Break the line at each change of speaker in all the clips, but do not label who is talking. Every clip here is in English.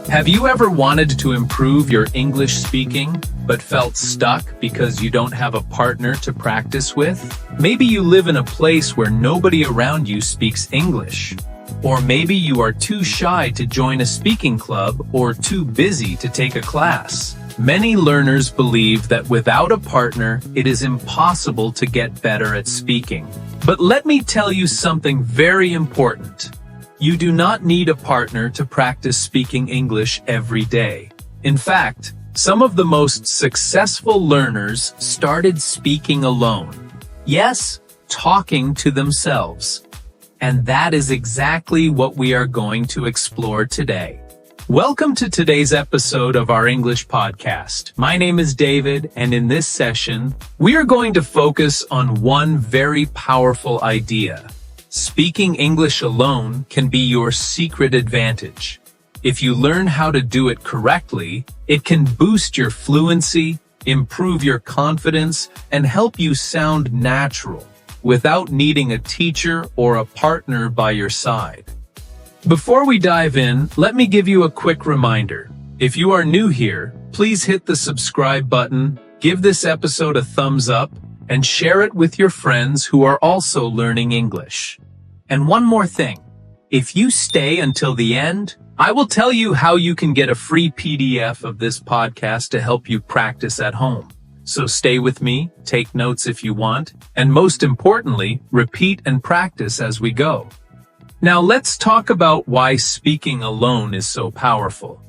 Have you ever wanted to improve your English speaking, but felt stuck because you don't have a partner to practice with? Maybe you live in a place where nobody around you speaks English. Or maybe you are too shy to join a speaking club or too busy to take a class. Many learners believe that without a partner, it is impossible to get better at speaking. But let me tell you something very important. You do not need a partner to practice speaking English every day. In fact, some of the most successful learners started speaking alone. Yes, talking to themselves. And that is exactly what we are going to explore today. Welcome to today's episode of our English podcast. My name is David, and in this session, we are going to focus on one very powerful idea. Speaking English alone can be your secret advantage. If you learn how to do it correctly, it can boost your fluency, improve your confidence, and help you sound natural without needing a teacher or a partner by your side. Before we dive in, let me give you a quick reminder. If you are new here, please hit the subscribe button, give this episode a thumbs up, and share it with your friends who are also learning English. And one more thing, if you stay until the end, I will tell you how you can get a free PDF of this podcast to help you practice at home. So stay with me, take notes if you want, and most importantly, repeat and practice as we go. Now let's talk about why speaking alone is so powerful.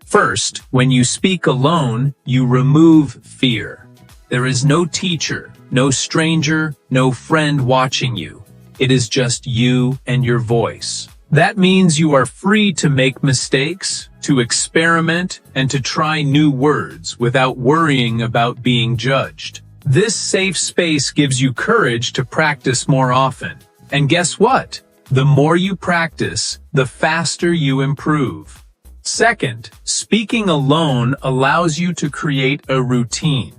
First, when you speak alone, you remove fear. There is no teacher, no stranger, no friend watching you. It is just you and your voice. That means you are free to make mistakes, to experiment, and to try new words without worrying about being judged. This safe space gives you courage to practice more often. And guess what? The more you practice, the faster you improve. Second, speaking alone allows you to create a routine.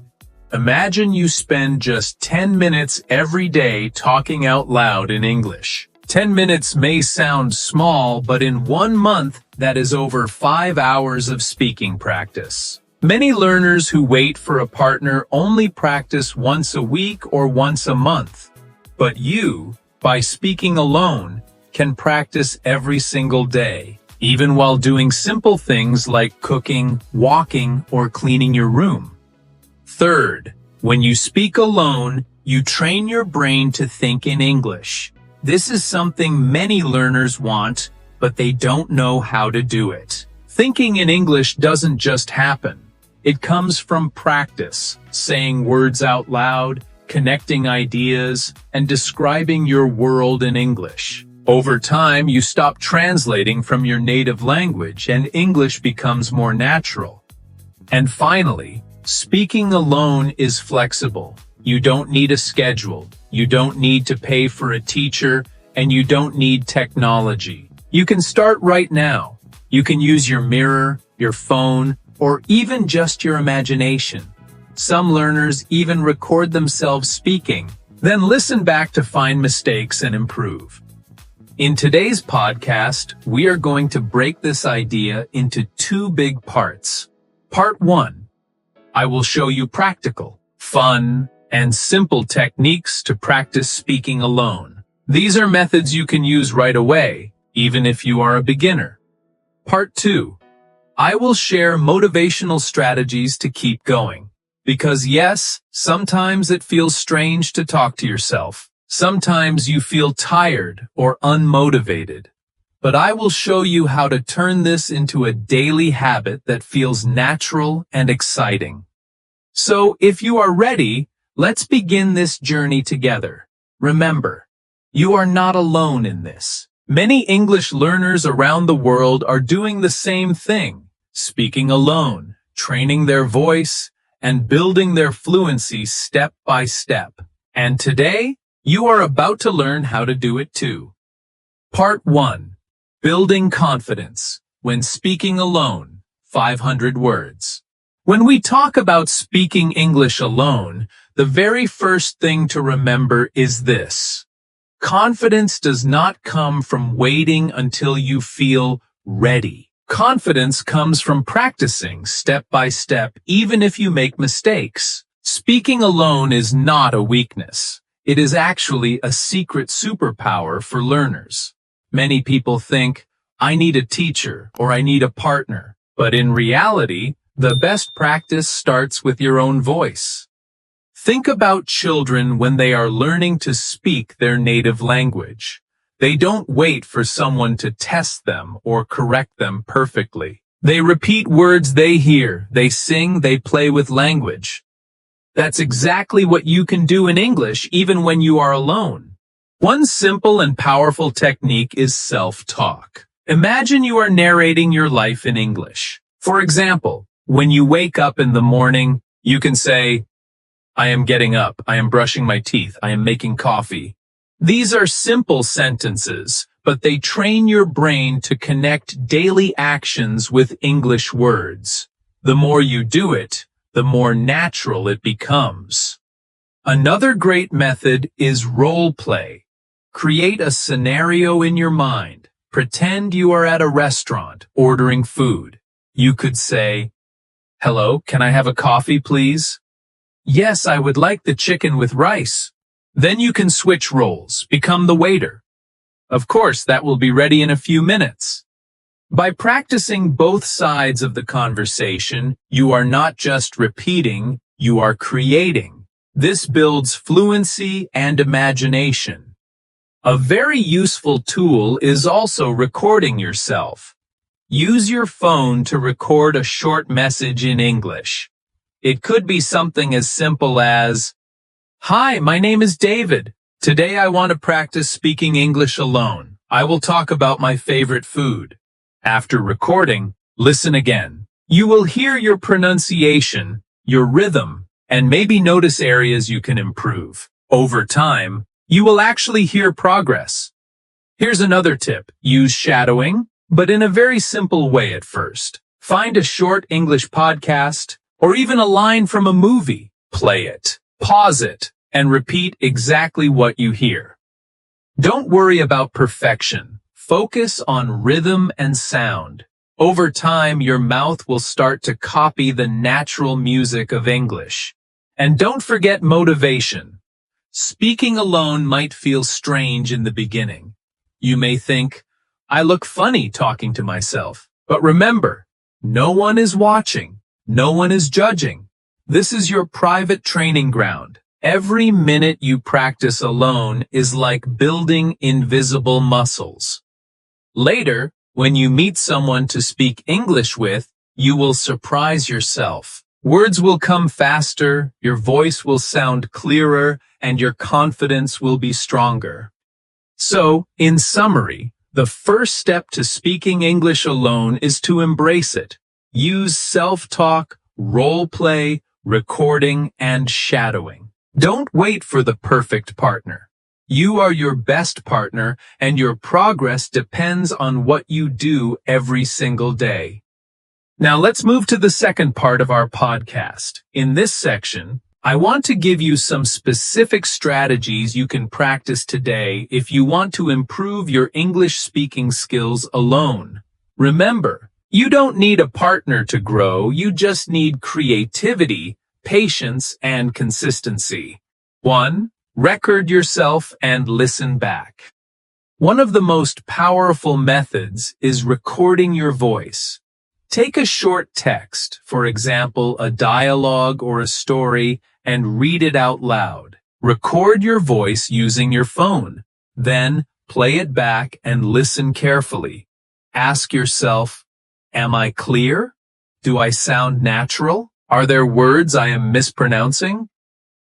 Imagine you spend just 10 minutes every day talking out loud in English. 10 minutes may sound small, but in 1 month, that is over 5 hours of speaking practice. Many learners who wait for a partner only practice once a week or once a month. But you, by speaking alone, can practice every single day, even while doing simple things like cooking, walking, or cleaning your room. Third, when you speak alone, you train your brain to think in English. This is something many learners want, but they don't know how to do it. Thinking in English doesn't just happen. It comes from practice, saying words out loud, connecting ideas, and describing your world in English. Over time, you stop translating from your native language and English becomes more natural. And finally, speaking alone is flexible. You don't need a schedule, you don't need to pay for a teacher, and you don't need technology. You can start right now. You can use your mirror, your phone, or even just your imagination. Some learners even record themselves speaking, then listen back to find mistakes and improve. In today's podcast, we are going to break this idea into 2 big parts. Part 1. I will show you practical, fun, and simple techniques to practice speaking alone. These are methods you can use right away, even if you are a beginner. Part 2. I will share motivational strategies to keep going. Because yes, sometimes it feels strange to talk to yourself. Sometimes you feel tired or unmotivated. But I will show you how to turn this into a daily habit that feels natural and exciting. So if you are ready, let's begin this journey together. Remember, you are not alone in this. Many English learners around the world are doing the same thing, speaking alone, training their voice, and building their fluency step by step. And today, you are about to learn how to do it too. Part 1. Building confidence when speaking alone, 500 words. When we talk about speaking English alone, the very first thing to remember is this. Confidence does not come from waiting until you feel ready. Confidence comes from practicing step by step, even if you make mistakes. Speaking alone is not a weakness. It is actually a secret superpower for learners. Many people think, I need a teacher or I need a partner. But in reality, the best practice starts with your own voice. Think about children when they are learning to speak their native language. They don't wait for someone to test them or correct them perfectly. They repeat words they hear, they sing, they play with language. That's exactly what you can do in English even when you are alone. One simple and powerful technique is self-talk. Imagine you are narrating your life in English. For example, when you wake up in the morning, you can say, I am getting up, I am brushing my teeth, I am making coffee. These are simple sentences, but they train your brain to connect daily actions with English words. The more you do it, the more natural it becomes. Another great method is role play. Create a scenario in your mind. Pretend you are at a restaurant ordering food. You could say, Hello, can I have a coffee, please? Yes, I would like the chicken with rice. Then you can switch roles, become the waiter. Of course, that will be ready in a few minutes. By practicing both sides of the conversation, you are not just repeating, you are creating. This builds fluency and imagination. A very useful tool is also recording yourself. Use your phone to record a short message in English. It could be something as simple as, Hi, my name is David. Today I want to practice speaking English alone. I will talk about my favorite food. After recording, listen again. You will hear your pronunciation, your rhythm, and maybe notice areas you can improve. Over time, you will actually hear progress. Here's another tip. Use shadowing, but in a very simple way at first. Find a short English podcast, or even a line from a movie. Play it, pause it, and repeat exactly what you hear. Don't worry about perfection. Focus on rhythm and sound. Over time, your mouth will start to copy the natural music of English. And don't forget motivation. Speaking alone might feel strange in the beginning. You may think, I look funny talking to myself. But remember, no one is watching. No one is judging. This is your private training ground. Every minute you practice alone is like building invisible muscles. Later, when you meet someone to speak English with, you will surprise yourself. Words will come faster, your voice will sound clearer, and your confidence will be stronger. So, in summary, the first step to speaking English alone is to embrace it. Use self-talk, role-play, recording, and shadowing. Don't wait for the perfect partner. You are your best partner, and your progress depends on what you do every single day. Now let's move to the second part of our podcast. In this section, I want to give you some specific strategies you can practice today if you want to improve your English speaking skills alone. Remember, you don't need a partner to grow, you just need creativity, patience, and consistency. 1. Record yourself and listen back. One of the most powerful methods is recording your voice. Take a short text, for example, a dialogue or a story, and read it out loud. Record your voice using your phone. Then, play it back and listen carefully. Ask yourself, am I clear? Do I sound natural? Are there words I am mispronouncing?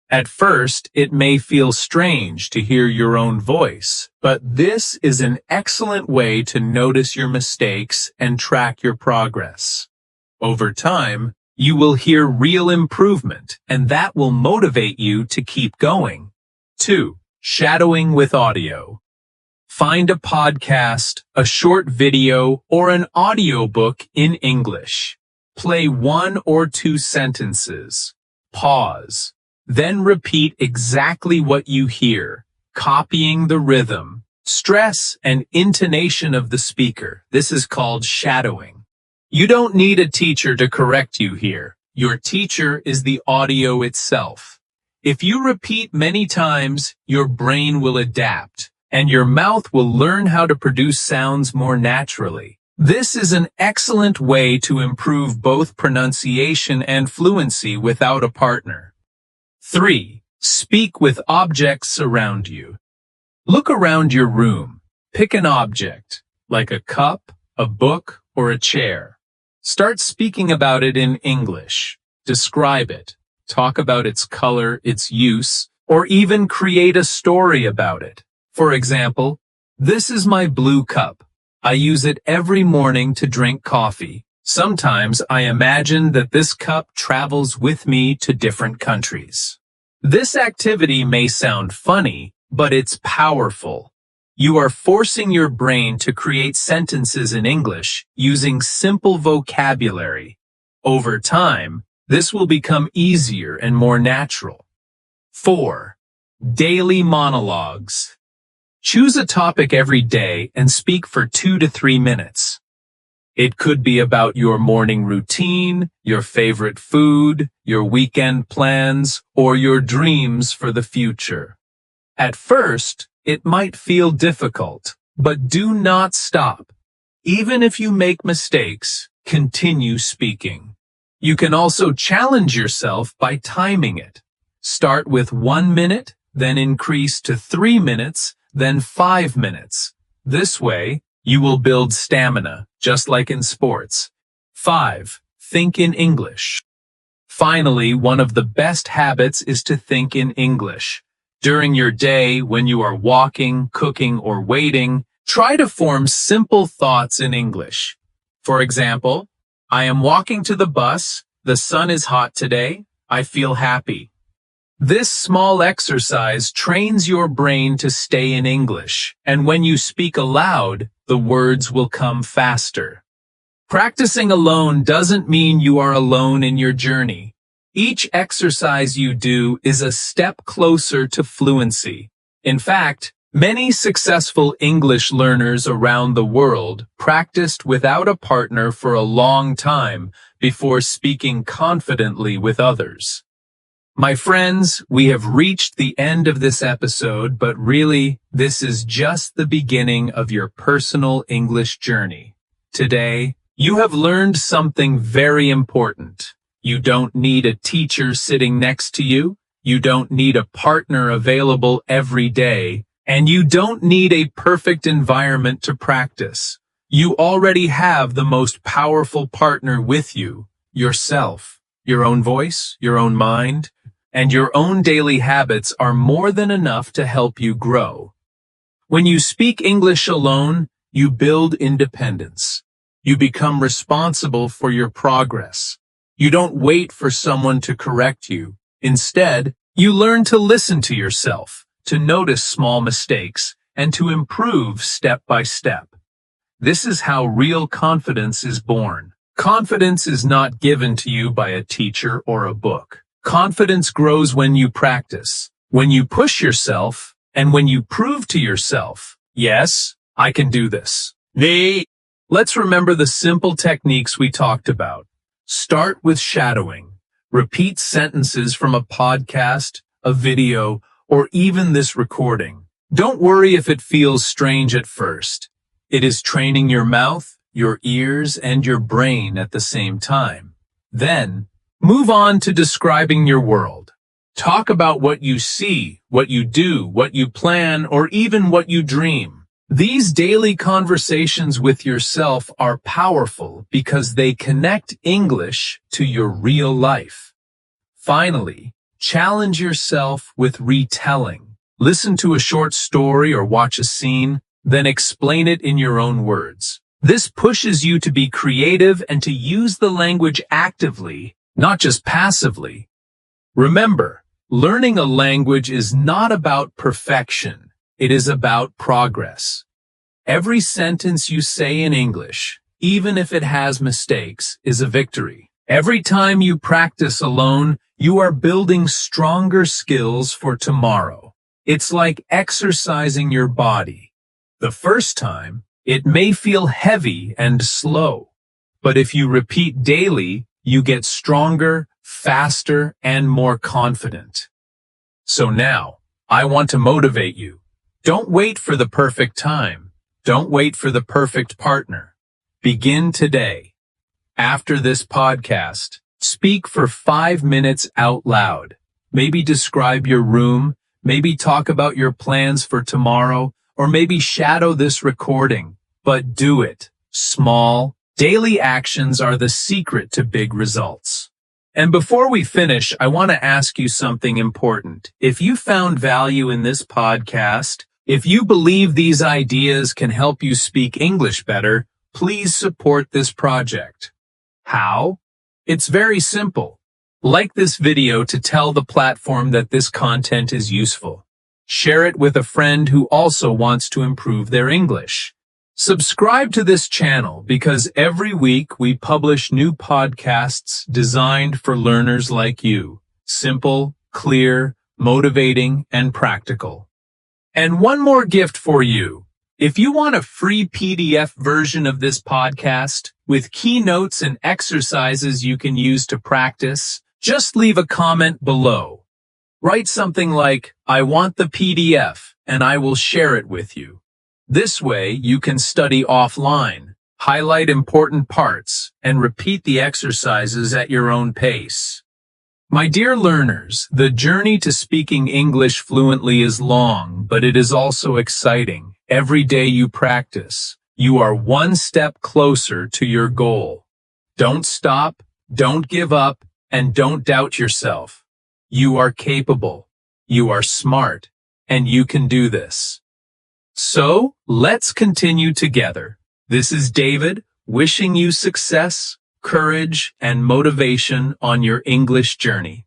At first, it may feel strange to hear your own voice, but this is an excellent way to notice your mistakes and track your progress. Over time, you will hear real improvement, and that will motivate you to keep going. 2. Shadowing with audio. Find a podcast, a short video, or an audiobook in English. Play 1 or 2 sentences. Pause. Then repeat exactly what you hear, copying the rhythm, stress, and intonation of the speaker. This is called shadowing. You don't need a teacher to correct you here. Your teacher is the audio itself. If you repeat many times, your brain will adapt, and your mouth will learn how to produce sounds more naturally. This is an excellent way to improve both pronunciation and fluency without a partner. 3. Speak with objects around you. Look around your room. Pick an object, like a cup, a book, or a chair. Start speaking about it in English. Describe it. Talk about its color, its use, or even create a story about it. For example, this is my blue cup. I use it every morning to drink coffee. Sometimes I imagine that this cup travels with me to different countries. This activity may sound funny, but it's powerful. You are forcing your brain to create sentences in English using simple vocabulary. Over time, this will become easier and more natural. 4. Daily monologues. Choose a topic every day and speak for 2 to 3 minutes. It could be about your morning routine, your favorite food, your weekend plans, or your dreams for the future. At first, it might feel difficult, but do not stop. Even if you make mistakes, continue speaking. You can also challenge yourself by timing it. Start with 1 minute, then increase to 3 minutes, then 5 minutes. This way, you will build stamina, just like in sports. 5. Think in English. Finally, one of the best habits is to think in English. During your day, when you are walking, cooking, or waiting, try to form simple thoughts in English. For example, I am walking to the bus, the sun is hot today, I feel happy. This small exercise trains your brain to stay in English, and when you speak aloud, the words will come faster. Practicing alone doesn't mean you are alone in your journey. Each exercise you do is a step closer to fluency. In fact, many successful English learners around the world practiced without a partner for a long time before speaking confidently with others. My friends, we have reached the end of this episode, but really, this is just the beginning of your personal English journey. Today, you have learned something very important. You don't need a teacher sitting next to you, you don't need a partner available every day, and you don't need a perfect environment to practice. You already have the most powerful partner with you, yourself. Your own voice, your own mind, and your own daily habits are more than enough to help you grow. When you speak English alone, you build independence. You become responsible for your progress. You don't wait for someone to correct you. Instead, you learn to listen to yourself, to notice small mistakes, and to improve step by step. This is how real confidence is born. Confidence is not given to you by a teacher or a book. Confidence grows when you practice, when you push yourself, and when you prove to yourself, yes, I can do this. Let's remember the simple techniques we talked about. Start with shadowing. Repeat sentences from a podcast, a video, or even this recording. Don't worry if it feels strange at first. It is training your mouth, your ears, and your brain at the same time. Then, move on to describing your world. Talk about what you see, what you do, what you plan, or even what you dream. These daily conversations with yourself are powerful because they connect English to your real life. Finally, challenge yourself with retelling. Listen to a short story or watch a scene, then explain it in your own words. This pushes you to be creative and to use the language actively, not just passively. Remember, learning a language is not about perfection. It is about progress. Every sentence you say in English, even if it has mistakes, is a victory. Every time you practice alone, you are building stronger skills for tomorrow. It's like exercising your body. The first time, it may feel heavy and slow. But if you repeat daily, you get stronger, faster, and more confident. So now, I want to motivate you. Don't wait for the perfect time. Don't wait for the perfect partner. Begin today. After this podcast, speak for 5 minutes out loud. Maybe describe your room, maybe talk about your plans for tomorrow, or maybe shadow this recording. But do it. Small, daily actions are the secret to big results. And before we finish, I want to ask you something important. If you found value in this podcast, if you believe these ideas can help you speak English better, please support this project. How? It's very simple. Like this video to tell the platform that this content is useful. Share it with a friend who also wants to improve their English. Subscribe to this channel because every week we publish new podcasts designed for learners like you. Simple, clear, motivating, and practical. And one more gift for you. If you want a free PDF version of this podcast with keynotes and exercises you can use to practice, just leave a comment below. Write something like, "I want the PDF," and I will share it with you. This way, you can study offline, highlight important parts, and repeat the exercises at your own pace. My dear learners, the journey to speaking English fluently is long, but it is also exciting. Every day you practice, you are one step closer to your goal. Don't stop, don't give up, and don't doubt yourself. You are capable, you are smart, and you can do this. So, let's continue together. This is David, wishing you success, courage, and motivation on your English journey.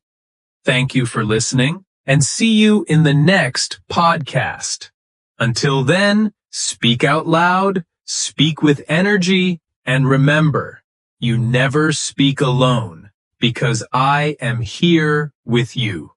Thank you for listening, and see you in the next podcast. Until then, speak out loud, speak with energy, and remember, you never speak alone, because I am here with you.